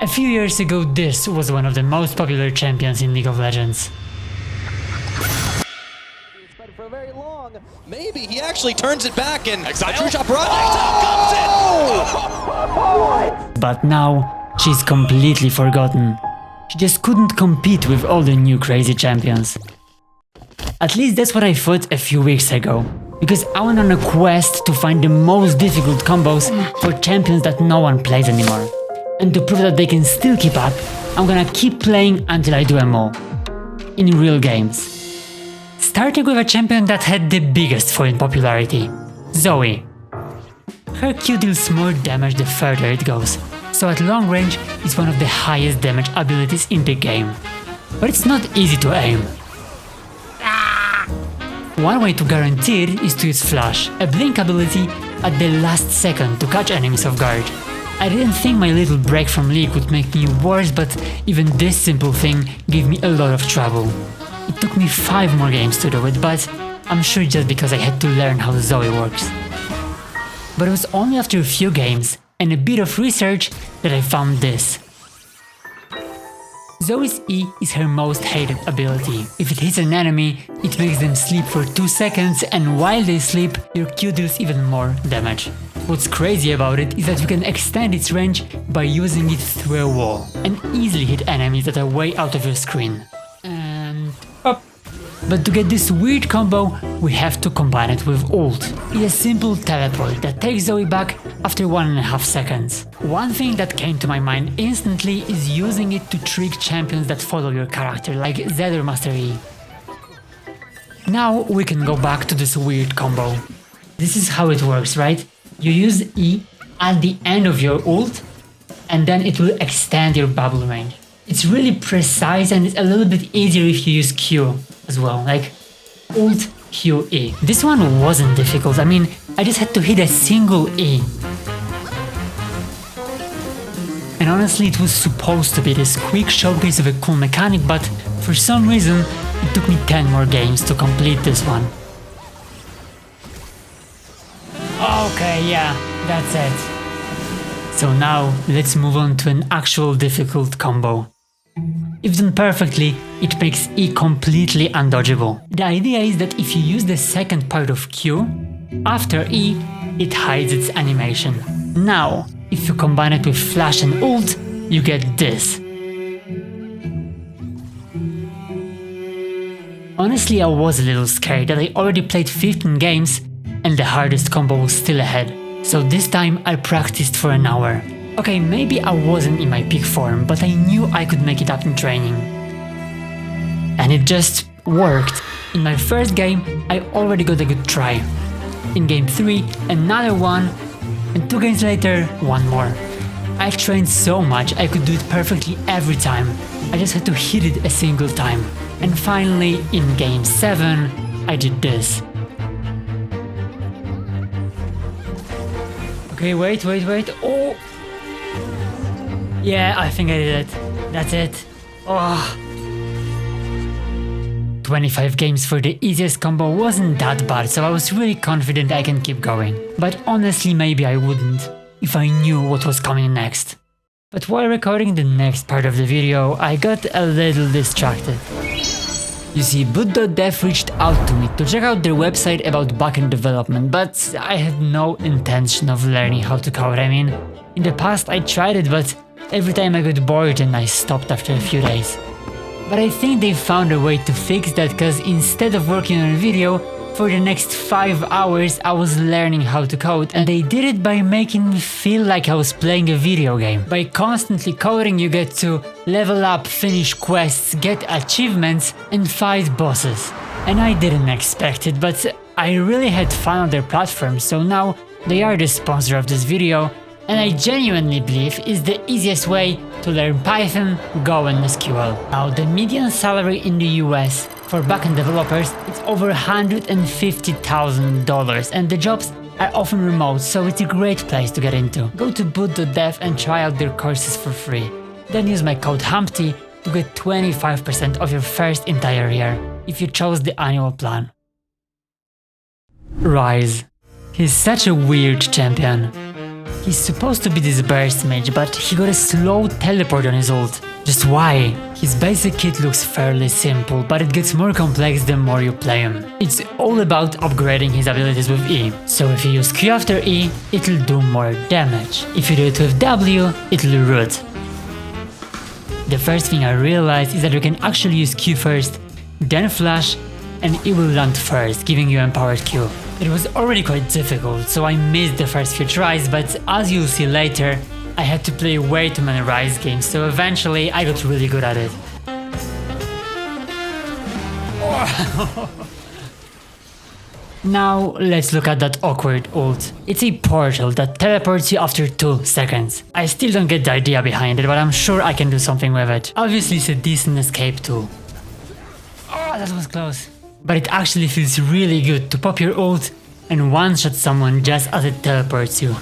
A few years ago, this was one of the most popular champions in League of Legends. For very long. Maybe he actually turns it back and True Project comes in. But now, she's completely forgotten. She just couldn't compete with all the new crazy champions. At least that's what I thought a few weeks ago, because I went on a quest to find the most difficult combos for champions that no one plays anymore. And to prove that they can still keep up, I'm gonna keep playing until I do them all. In real games. Starting with a champion that had the biggest fall in popularity, Zoe. Her Q deals more damage the further it goes, so at long range it's one of the highest damage abilities in the game. But it's not easy to aim. One way to guarantee it is to use Flash, a blink ability at the last second to catch enemies off guard. I didn't think my little break from League would make me worse, but even this simple thing gave me a lot of trouble. It took me 5 more games to do it, but I'm sure just because I had to learn how Zoe works. But it was only after a few games and a bit of research that I found this. Zoe's E is her most hated ability. If it hits an enemy, it makes them sleep for 2 seconds, and while they sleep, your Q deals even more damage. What's crazy about it is that you can extend its range by using it through a wall, and easily hit enemies that are way out of your screen. And up. But to get this weird combo, we have to combine it with ult. It's a simple teleport that takes Zoe back after 1.5 seconds. One thing that came to my mind instantly is using it to trick champions that follow your character, like Zed or Master Yi. Now we can go back to this weird combo. This is how it works, right? You use E at the end of your ult, and then it will extend your bubble range. It's really precise, and it's a little bit easier if you use Q as well, like ult Q E. This one wasn't difficult, I mean, I just had to hit a single E. And honestly, it was supposed to be this quick showcase of a cool mechanic, but for some reason, it took me 10 more games to complete this one. Okay, yeah, that's it. So now, let's move on to an actual difficult combo. If done perfectly, it makes E completely undodgeable. The idea is that if you use the second part of Q, after E, it hides its animation. Now, if you combine it with Flash and ult, you get this. Honestly, I was a little scared that I already played 15 games and the hardest combo was still ahead. So this time I practiced for an hour. Okay, maybe I wasn't in my peak form, but I knew I could make it up in training. And it just worked. In my first game, I already got a good try. In game 3, another one, and 2 games later, one more. I trained so much I could do it perfectly every time. I just had to hit it a single time. And finally, in game 7, I did this. Okay, wait, oh! Yeah, I think I did it. That's it. Oh. 25 games for the easiest combo wasn't that bad, so I was really confident I can keep going. But honestly, maybe I wouldn't, if I knew what was coming next. But while recording the next part of the video, I got a little distracted. You see, Boot.dev reached out to me to check out their website about backend development, but I had no intention of learning how to code. I mean, in the past I tried it, but every time I got bored and I stopped after a few days. But I think they found a way to fix that, cause instead of working on a video, for the next 5 hours I was learning how to code, and they did it by making me feel like I was playing a video game. By constantly coding you get to level up, finish quests, get achievements and fight bosses. And I didn't expect it, but I really had fun on their platform, so now they are the sponsor of this video, and I genuinely believe is the easiest way to learn Python, Go and SQL. Now, the median salary in the US for backend developers is over $150,000, and the jobs are often remote, so it's a great place to get into. Go to boot.dev and try out their courses for free. Then use my code HUMPTY to get 25% of your first entire year, if you chose the annual plan. Ryze. He's such a weird champion. He's supposed to be this burst mage, but he got a slow teleport on his ult. Just why? His basic kit looks fairly simple, but it gets more complex the more you play him. It's all about upgrading his abilities with E. So if you use Q after E, it'll do more damage. If you do it with W, it'll root. The first thing I realized is that you can actually use Q first, then flash, and it will land first, giving you empowered Q. It was already quite difficult, so I missed the first few tries, but as you'll see later, I had to play way too many Ryze games, so eventually I got really good at it. Now let's look at that awkward ult. It's a portal that teleports you after 2 seconds. I still don't get the idea behind it, but I'm sure I can do something with it. Obviously it's a decent escape tool. Oh, that was close. But it actually feels really good to pop your ult and one-shot someone just as it teleports you.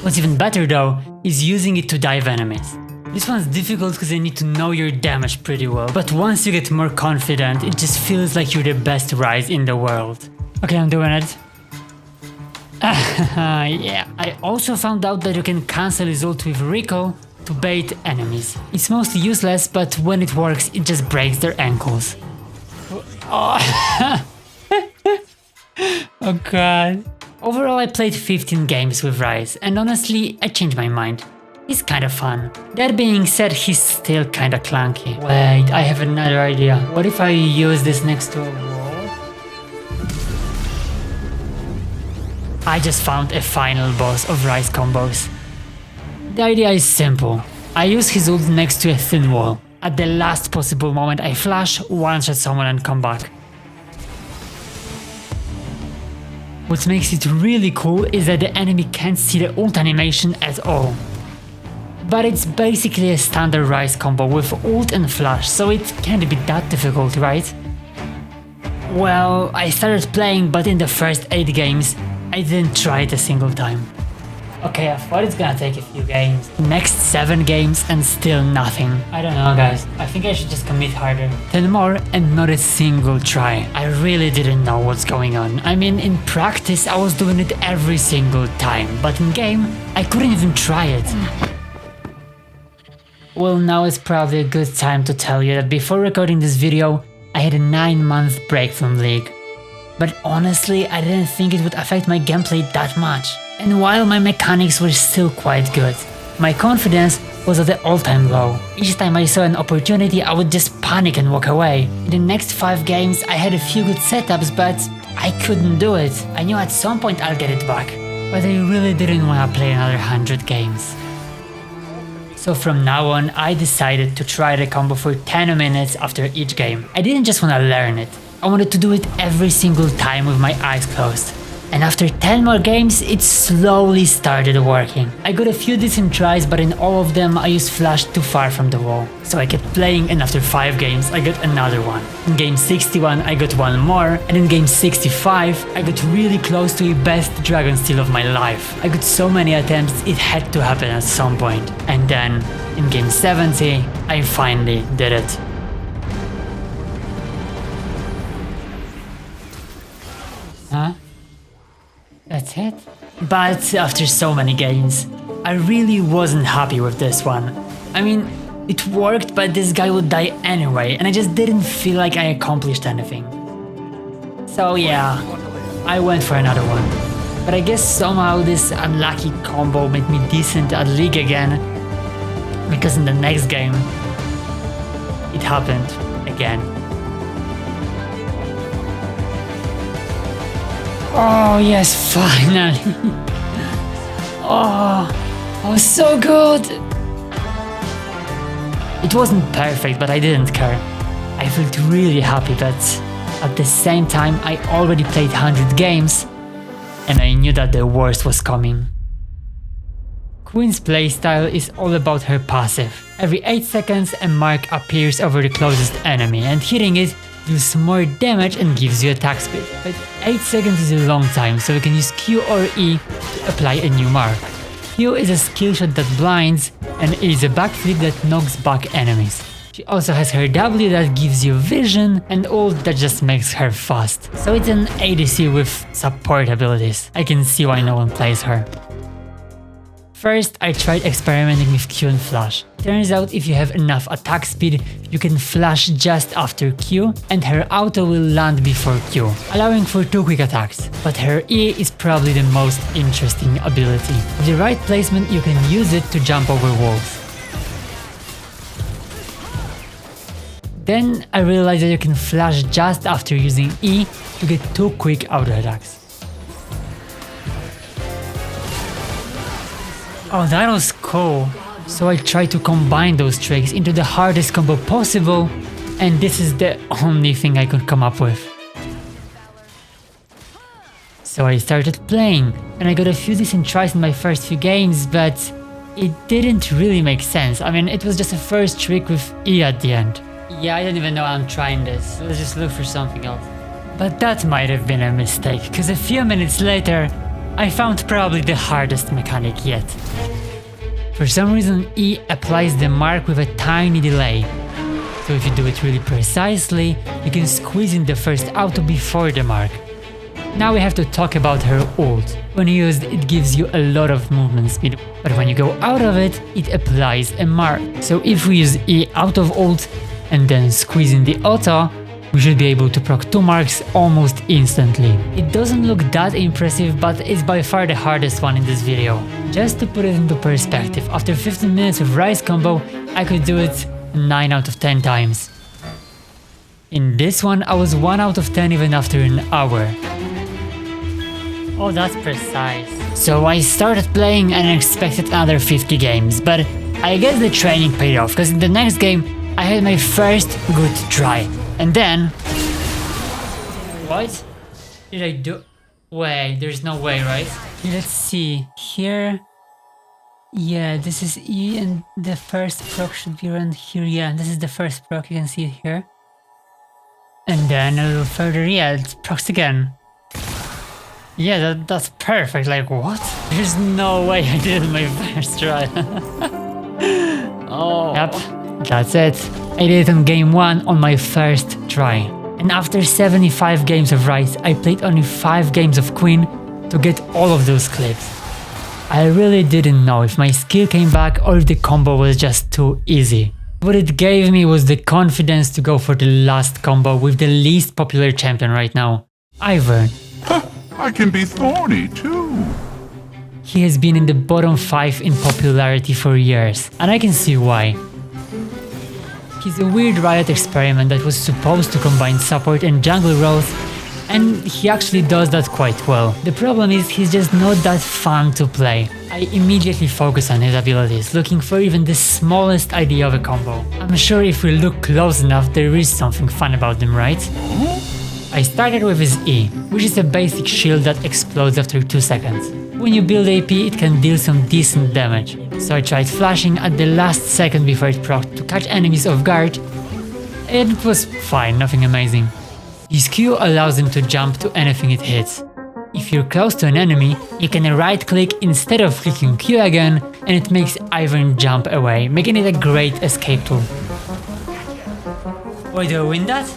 What's even better though is using it to dive enemies. This one's difficult because you need to know your damage pretty well, but once you get more confident, it just feels like you're the best Ryze in the world. Okay, I'm doing it. Yeah, I also found out that you can cancel his ult with Recall to bait enemies. It's mostly useless, but when it works, it just breaks their ankles. Oh. Oh god. Overall, I played 15 games with Ryze, and honestly, I changed my mind. He's kinda fun. That being said, he's still kinda clunky. Wait, I have another idea. What if I use this next to a wall? I just found a final boss of Ryze combos. The idea is simple. I use his ult next to a thin wall. At the last possible moment I flash, one-shot someone and come back. What makes it really cool is that the enemy can't see the ult animation at all. But it's basically a standard Ryze combo with ult and flash, so it can't be that difficult, right? Well, I started playing, but in the first 8 games, I didn't try it a single time. Okay, I thought it's gonna take a few games. Next 7 games and still nothing. I don't know guys, I think I should just commit harder. 10 more and not a single try. I really didn't know what's going on. I mean, in practice I was doing it every single time, but in game, I couldn't even try it. Well, now is probably a good time to tell you that before recording this video, I had a 9-month break from League. But honestly, I didn't think it would affect my gameplay that much. And while my mechanics were still quite good, my confidence was at the all-time low. Each time I saw an opportunity, I would just panic and walk away. In the next 5 games, I had a few good setups, but I couldn't do it. I knew at some point I'll get it back, but I really didn't want to play another 100 games. So from now on, I decided to try the combo for 10 minutes after each game. I didn't just want to learn it, I wanted to do it every single time with my eyes closed. And after 10 more games, it slowly started working. I got a few decent tries, but in all of them I used flash too far from the wall. So I kept playing, and after 5 games I got another one. In game 61 I got one more, and in game 65 I got really close to the best dragon steal of my life. I got so many attempts, it had to happen at some point. And then, in game 70, I finally did it. Huh? That's it? But after so many games, I really wasn't happy with this one. I mean, it worked, but this guy would die anyway, and I just didn't feel like I accomplished anything. So yeah, I went for another one. But I guess somehow this unlucky combo made me decent at League again, because in the next game, it happened again. Oh yes, finally! Oh, I was so good! It wasn't perfect, but I didn't care. I felt really happy, but at the same time I already played 100 games, and I knew that the worst was coming. Queen's playstyle is all about her passive. Every 8 seconds a mark appears over the closest enemy, and hitting it deals more damage and gives you attack speed. But 8 seconds is a long time, so you can use Q or E to apply a new mark. Q is a skill shot that blinds, and E is a backflip that knocks back enemies. She also has her W that gives you vision, and ult that just makes her fast. So it's an ADC with support abilities. I can see why no one plays her. First, I tried experimenting with Q and flash. Turns out if you have enough attack speed, you can flash just after Q and her auto will land before Q, allowing for 2 quick attacks. But her E is probably the most interesting ability. With the right placement, you can use it to jump over walls. Then I realized that you can flash just after using E to get 2 quick auto attacks. Oh, that was cool. So I tried to combine those tricks into the hardest combo possible, and this is the only thing I could come up with. So I started playing, and I got a few decent tries in my first few games, but it didn't really make sense. I mean, it was just a first trick with E at the end. Yeah, I don't even know I'm trying this. Let's just look for something else. But that might have been a mistake, because a few minutes later, I found probably the hardest mechanic yet. For some reason, E applies the mark with a tiny delay. So if you do it really precisely, you can squeeze in the first auto before the mark. Now we have to talk about her ult. When used, it gives you a lot of movement speed, but when you go out of it, it applies a mark. So if we use E out of ult and then squeeze in the auto, we should be able to proc 2 marks almost instantly. It doesn't look that impressive, but it's by far the hardest one in this video. Just to put it into perspective, after 15 minutes of Ryze combo, I could do it 9 out of 10 times. In this one, I was 1 out of 10 even after an hour. Oh, that's precise. So I started playing and expected another 50 games, but I guess the training paid off, because in the next game, I had my first good try. And then... What did I do? Wait, there's no way, right? Let's see. Here... Yeah, this is E and the first proc should be around here. Yeah, this is the first proc, you can see it here. And then a little further, yeah, it procs again. Yeah, that's perfect, like what? There's no way I did it my first try. Oh. Yep, that's it. I did it on game 1 on my first try. And after 75 games of Ryze, I played only 5 games of Queen to get all of those clips. I really didn't know if my skill came back or if the combo was just too easy. What it gave me was the confidence to go for the last combo with the least popular champion right now, Ivern. I can be thorny too. He has been in the bottom 5 in popularity for years, and I can see why. He's a weird Riot experiment that was supposed to combine support and jungle roles, and he actually does that quite well. The problem is he's just not that fun to play. I immediately focus on his abilities, looking for even the smallest idea of a combo. I'm sure if we look close enough there is something fun about them, right? I started with his E, which is a basic shield that explodes after 2 seconds. When you build AP, it can deal some decent damage, so I tried flashing at the last second before it procced to catch enemies off guard, and it was fine, nothing amazing. His Q allows him to jump to anything it hits. If you're close to an enemy, you can right click instead of clicking Q again, and it makes Ivern jump away, making it a great escape tool. Wait, do I win that?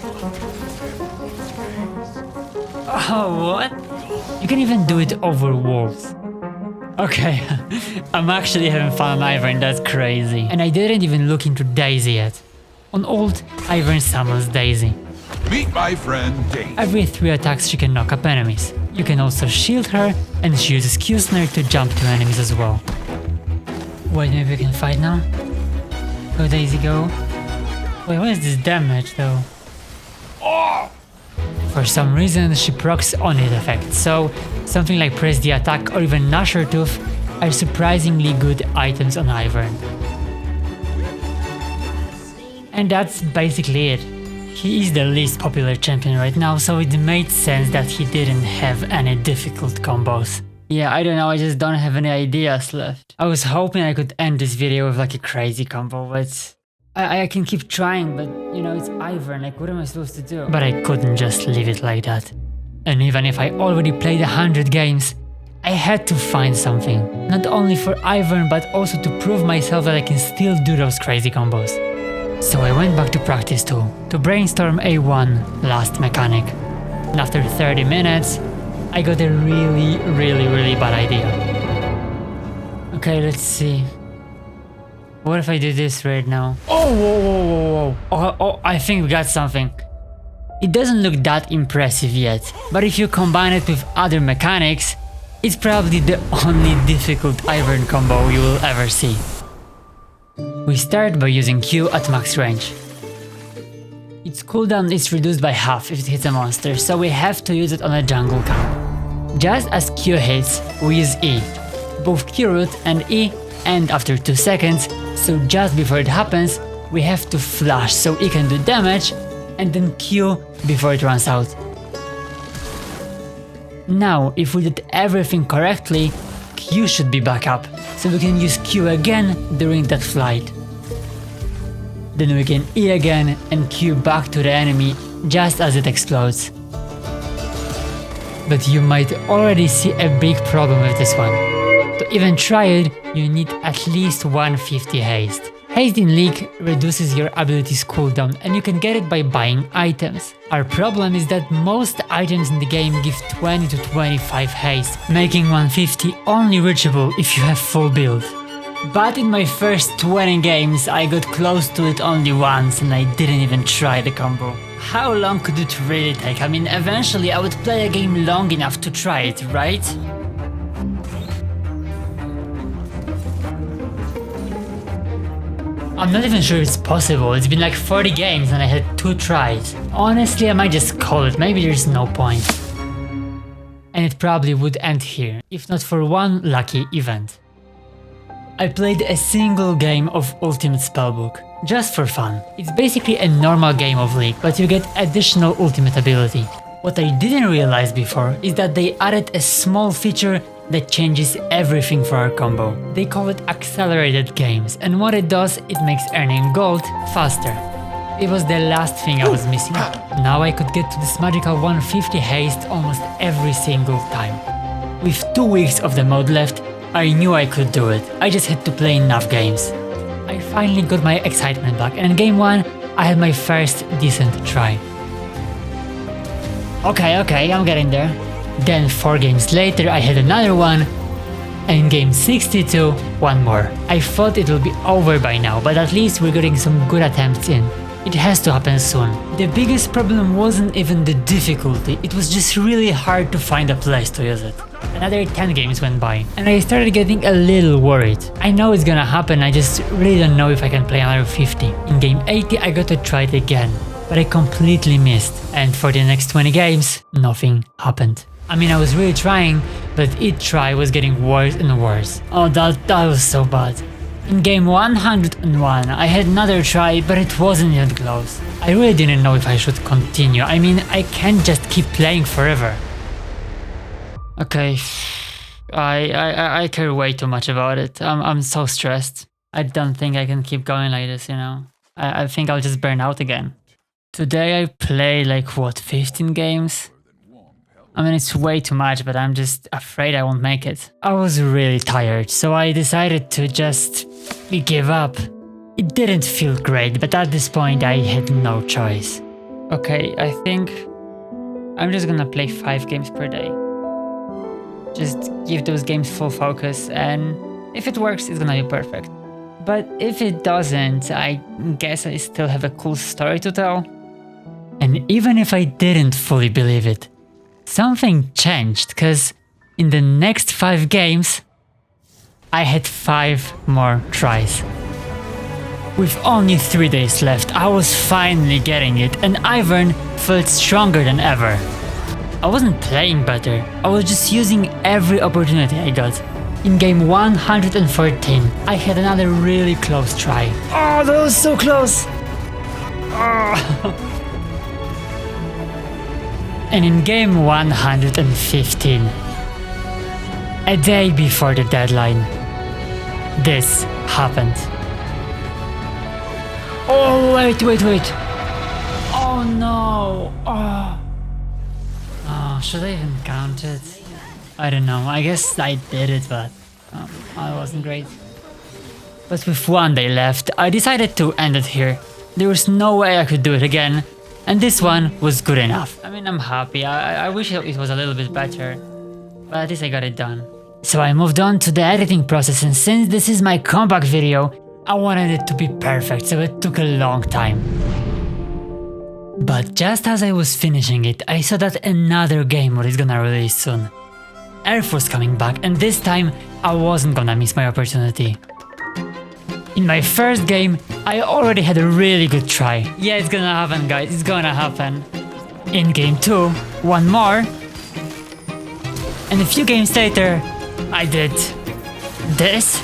Oh, what? You can even do it over walls. Okay, I'm actually having fun on Ivern, that's crazy. And I didn't even look into Daisy yet. On ult, Ivern summons Daisy. Meet my friend Daisy. Every 3 attacks she can knock up enemies. You can also shield her, and she uses Q-Snare to jump to enemies as well. Wait, maybe we can fight now? Go Daisy, go. Wait, what is this damage though? Oh! For some reason, she procs on hit effect, so something like Press the Attack or even Nashor Tooth are surprisingly good items on Ivern. And that's basically it. He is the least popular champion right now, so it made sense that he didn't have any difficult combos. Yeah, I don't know, I just don't have any ideas left. I was hoping I could end this video with like a crazy combo, but I can keep trying, but you know, it's Ivern, like what am I supposed to do? But I couldn't just leave it like that. And even if I already played 100 games, I had to find something. Not only for Ivern, but also to prove myself that I can still do those crazy combos. So I went back to practice too, to brainstorm a last mechanic. And after 30 minutes, I got a really bad idea. Okay, let's see. What if I do this right now? Oh, whoa, whoa, whoa, whoa. Oh, I think we got something. It doesn't look that impressive yet, but if you combine it with other mechanics, it's probably the only difficult Ivern combo you will ever see. We start by using Q at max range. Its cooldown is reduced by half if it hits a monster, so we have to use it on a jungle camp. Just as Q hits, we use E. Both Q root and E end after 2 seconds, so just before it happens, we have to flash so E can do damage, and then Q before it runs out. Now, if we did everything correctly, Q should be back up, so we can use Q again during that flight. Then we can E again and Q back to the enemy just as it explodes. But you might already see a big problem with this one. To even try it, you need at least 150 haste. Haste in League reduces your ability's cooldown and you can get it by buying items. Our problem is that most items in the game give 20 to 25 haste, making 150 only reachable if you have full build. But in my first 20 games I got close to it only once and I didn't even try the combo. How long could it really take? I mean, eventually I would play a game long enough to try it, right? I'm not even sure it's possible. It's been like 40 games and I had 2 tries. Honestly, I might just call it. Maybe there's no point. And it probably would end here, if not for one lucky event. I played a single game of Ultimate Spellbook, just for fun. It's basically a normal game of League, but you get additional ultimate ability. What I didn't realize before is that they added a small feature that changes everything for our combo. They call it accelerated games, and what it does, it makes earning gold faster. It was the last thing I was missing. Now I could get to this magical 150 haste almost every single time. With 2 weeks of the mode left, I knew I could do it. I just had to play enough games. I finally got my excitement back, and in game 1, I had my first decent try. Okay, I'm getting there. Then 4 games later I had another one, and in game 62, one more. I thought it would be over by now, but at least we're getting some good attempts in. It has to happen soon. The biggest problem wasn't even the difficulty, it was just really hard to find a place to use it. Another 10 games went by, and I started getting a little worried. I know it's gonna happen, I just really don't know if I can play another 50. In game 80 I got to try it again, but I completely missed, and for the next 20 games, nothing happened. I mean, I was really trying, but each try was getting worse and worse. Oh, that was so bad. In game 101, I had another try, but it wasn't even close. I really didn't know if I should continue. I mean, I can't just keep playing forever. Okay, I care way too much about it. I'm so stressed. I don't think I can keep going like this, you know. I think I'll just burn out again. Today I played like, what, 15 games? I mean, it's way too much, but I'm just afraid I won't make it. I was really tired, so I decided to just give up. It didn't feel great, but at this point I had no choice. Okay, I think I'm just gonna play 5 games per day. Just give those games full focus, and if it works, it's gonna be perfect. But if it doesn't, I guess I still have a cool story to tell. And even if I didn't fully believe it, something changed, cause in the next 5 games, I had 5 more tries. With only 3 days left, I was finally getting it, and Ivern felt stronger than ever. I wasn't playing better, I was just using every opportunity I got. In game 114, I had another really close try. Oh, that was so close! Oh. And in game 115, a day before the deadline, this happened. Oh, wait. Oh no. Oh, should I even count it? I don't know, I guess I did it, but I wasn't great. But with 1 day left, I decided to end it here. There was no way I could do it again. And this one was good enough. I mean, I'm happy. I wish it was a little bit better, but at least I got it done. So I moved on to the editing process, and since this is my comeback video, I wanted it to be perfect, so it took a long time. But just as I was finishing it, I saw that another game is gonna release soon. Earth was coming back, and this time I wasn't gonna miss my opportunity. In my first game, I already had a really good try. Yeah, it's gonna happen, guys, it's gonna happen. In game 2, one more. And a few games later, I did this.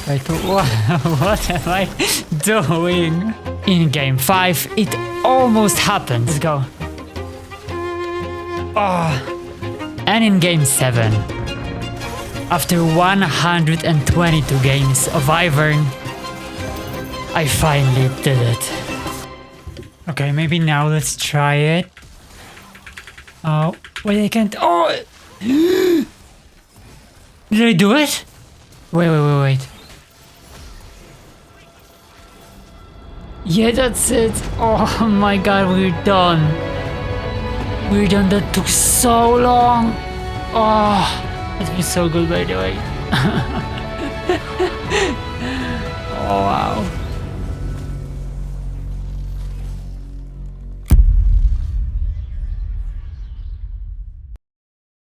Wait, what am I doing? In game 5, it almost happened. Let's go. Oh. And in game 7, after 122 games of Ivern, I finally did it. Okay, maybe now let's try it. Oh, wait, I can't. Oh! Did I do it? Wait. Yeah, that's it. Oh my god, we're done. We're done. That took so long. Oh, that feels so good, by the way. Oh, wow.